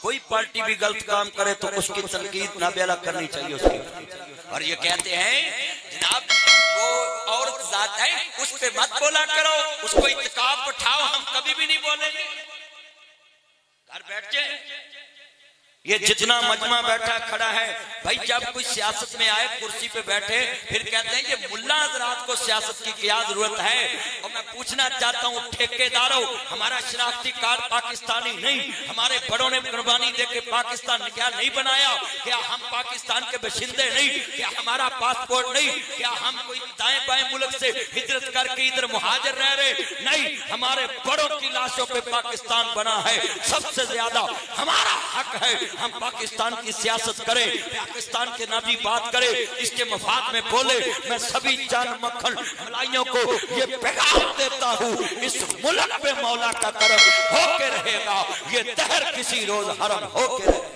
कोई पार्टी भी गलत काम करे तो उसकी तनकीद नाबेला करनी चाहिए उसकी। और ये कहते हैं जनाब वो औरत जात है, उस पे मत बोला करो, उसको इत्काब उठाओ, हम कभी भी नहीं बोलेंगे। घर बैठ जाए। ये जितना मजमा बैठा खड़ा है भाई, जब कोई सियासत में आए कुर्सी पे बैठे फिर कहते हैं ये मुल्ला हजरात को सियासत की क्या जरूरत है। और मैं पूछना चाहता हूँ ठेकेदारों, हमारा शनाख्ती कार्ड पाकिस्तानी नहीं, हमारे बड़ों ने कुर्बानी देके पाकिस्तान क्या नहीं बनाया? क्या हम पाकिस्तान के बशिंदे नहीं? क्या हमारा पासपोर्ट नहीं? क्या हम कोई दाएं बाएं मुल्क से हिजरत करके इधर मुहाजिर रह रहे? नहीं, हमारे बड़ों की लाशों पे पाकिस्तान बना है। सबसे ज्यादा हमारा हक है हम पाकिस्तान की सियासत करें, पाकिस्तान के नामी बात करें, इसके मफाद में बोले। मैं सभी जान मक्खन मलाइयों को ये पैगाम देता हूँ, इस मुल्क पे मौला का करम होके रहेगा, ये दहर किसी रोज हरम होके रहेगा।